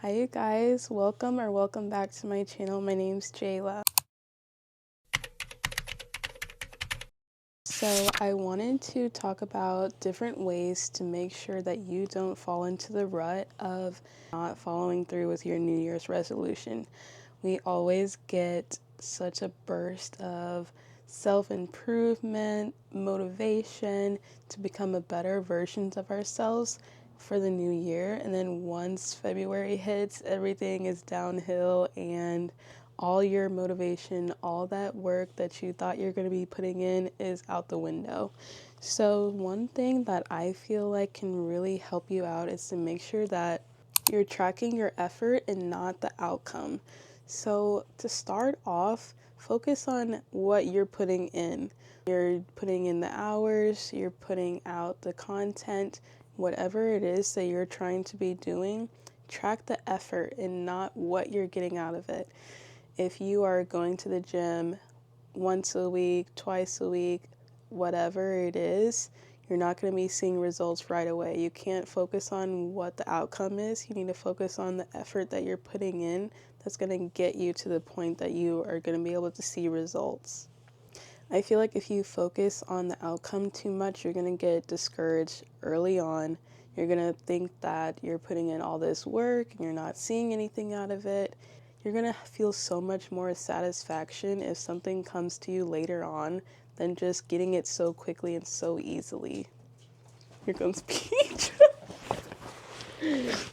Hi you guys, welcome back to my channel. My name's Jayla. So I wanted to talk about different ways to make sure that you don't fall into the rut of not following through with your New Year's resolution. We always get such a burst of self-improvement, motivation to become a better versions of ourselves for the new year. And then once February hits, everything is downhill and all your motivation, all that work that you thought you're going to be putting in is out the window. So one thing that I feel like can really help you out is to make sure that you're tracking your effort and not the outcome. So to start off, focus on what you're putting in. You're putting in the hours, you're putting out the content, whatever it is that you're trying to be doing, track the effort and not what you're getting out of it. If you are going to the gym once a week, twice a week, whatever it is, you're not going to be seeing results right away. You can't focus on what the outcome is. You need to focus on the effort that you're putting in that's going to get you to the point that you are going to be able to see results. I feel like if you focus on the outcome too much, you're going to get discouraged early on. You're going to think that you're putting in all this work and you're not seeing anything out of it. You're going to feel so much more satisfaction if something comes to you later on than just getting it so quickly and so easily. Here comes Peach.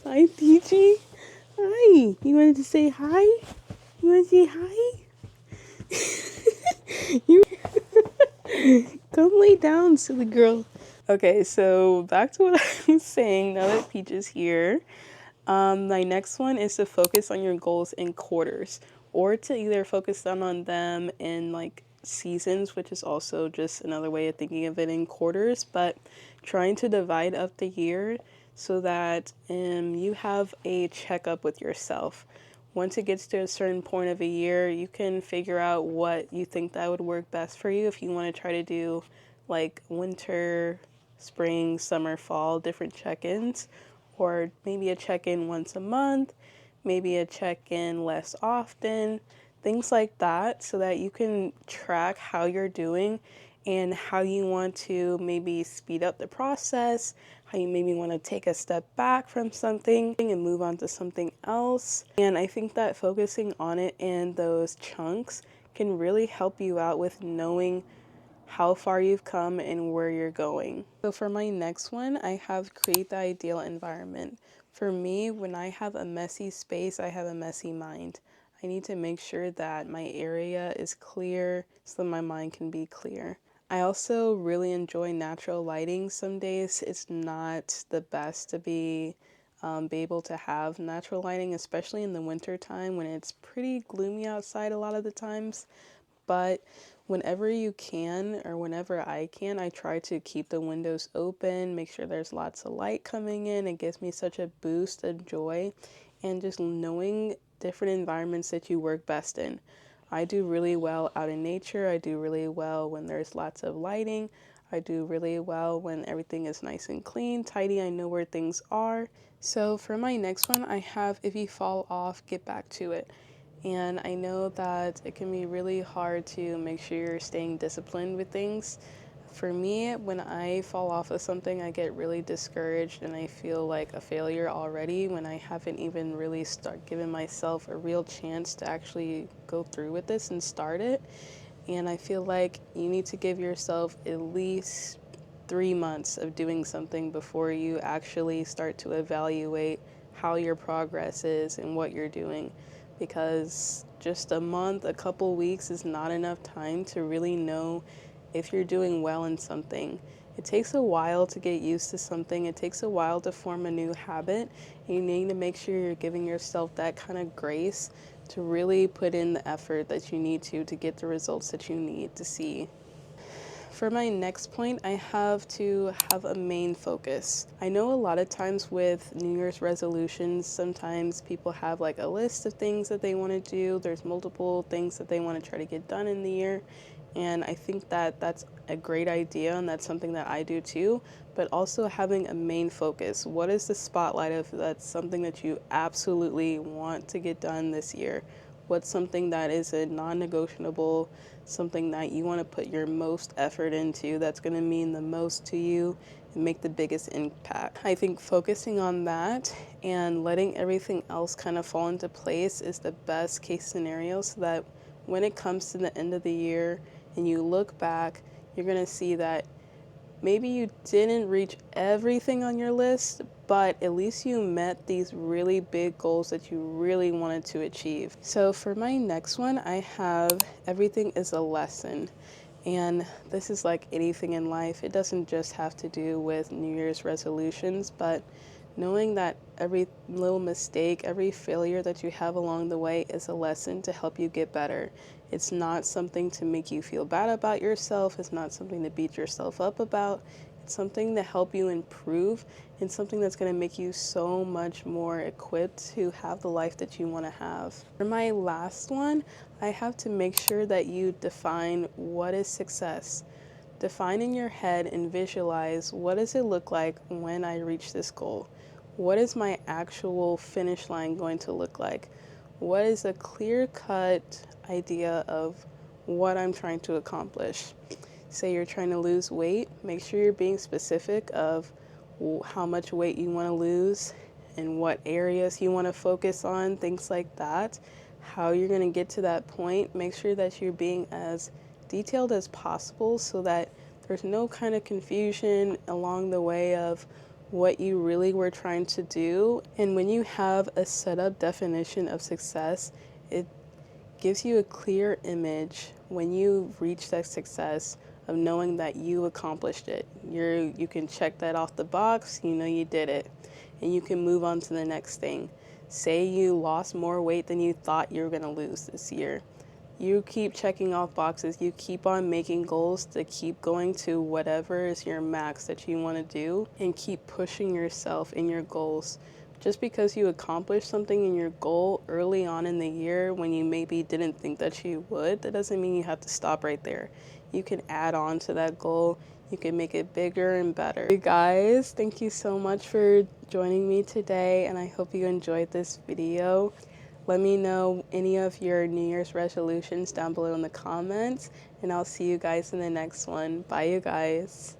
Hi, Peachy. Hi. You wanted to say hi? You want to say hi? You come lay down, silly girl. Okay, so back to what I was saying now that Peach is here. My next one is to focus on your goals in quarters, or to either focus on them in like seasons, which is also just another way of thinking of it in quarters, but trying to divide up the year so that you have a checkup with yourself. Once it gets to a certain point of a year, you can figure out what you think that would work best for you. If you want to try to do like winter, spring, summer, fall, different check-ins, or maybe a check-in once a month, maybe a check-in less often, things like that, so that you can track how you're doing and how you want to maybe speed up the process, how you maybe want to take a step back from something and move on to something else. And I think that focusing on it in those chunks can really help you out with knowing how far you've come and where you're going. So for my next one, I have create the ideal environment. For me, when I have a messy space, I have a messy mind. I need to make sure that my area is clear so that my mind can be clear. I also really enjoy natural lighting. Some days it's not the best to be able to have natural lighting, especially in the winter time when it's pretty gloomy outside a lot of the times. But whenever you can, or whenever I can, I try to keep the windows open, make sure there's lots of light coming in. It gives me such a boost of joy, and just knowing different environments that you work best in. I do really well out in nature. I do really well when there's lots of lighting. I do really well when everything is nice and clean, tidy. I know where things are. So for my next one, I have if you fall off, get back to it. And I know that it can be really hard to make sure you're staying disciplined with things. For me, when I fall off of something, I get really discouraged and I feel like a failure already when I haven't even really giving myself a real chance to actually go through with this and start it. And I feel like you need to give yourself at least 3 months of doing something before you actually start to evaluate how your progress is and what you're doing, because just a month, a couple weeks is not enough time to really know if you're doing well in something. It takes a while to get used to something. It takes a while to form a new habit. You need to make sure you're giving yourself that kind of grace to really put in the effort that you need to get the results that you need to see. For my next point, I have to have a main focus. I know a lot of times with New Year's resolutions, sometimes people have like a list of things that they want to do. There's multiple things that they want to try to get done in the year. And I think that that's a great idea, and that's something that I do too, but also having a main focus. What is the spotlight of that's something that you absolutely want to get done this year? What's something that is a non-negotiable, something that you want to put your most effort into, that's going to mean the most to you and make the biggest impact? I think focusing on that and letting everything else kind of fall into place is the best case scenario, so that when it comes to the end of the year and you look back, you're going to see that maybe you didn't reach everything on your list, but at least you met these really big goals that you really wanted to achieve. So for my next one, I have everything is a lesson. And this is like anything in life. It doesn't just have to do with New Year's resolutions, but knowing that every little mistake, every failure that you have along the way is a lesson to help you get better. It's not something to make you feel bad about yourself. It's not something to beat yourself up about. It's something to help you improve, and something that's going to make you so much more equipped to have the life that you want to have. For my last one, I have to make sure that you define what is success. Define in your head and visualize, what does it look like when I reach this goal? What is my actual finish line going to look like? What is a clear-cut idea of what I'm trying to accomplish? Say you're trying to lose weight, make sure you're being specific of how much weight you want to lose and what areas you want to focus on, things like that. How you're going to get to that point, make sure that you're being as detailed as possible so that there's no kind of confusion along the way of what you really were trying to do. And when you have a set up definition of success, it gives you a clear image when you reach that success of knowing that you accomplished it. You can check that off the box, you know you did it, and you can move on to the next thing. Say you lost more weight than you thought you were going to lose this year. You keep checking off boxes, you keep on making goals to keep going to whatever is your max that you want to do, and keep pushing yourself in your goals. Just because you accomplished something in your goal early on in the year when you maybe didn't think that you would, that doesn't mean you have to stop right there. You can add on to that goal. You can make it bigger and better. You guys, thank you so much for joining me today, and I hope you enjoyed this video. Let me know any of your New Year's resolutions down below in the comments, and I'll see you guys in the next one. Bye, you guys.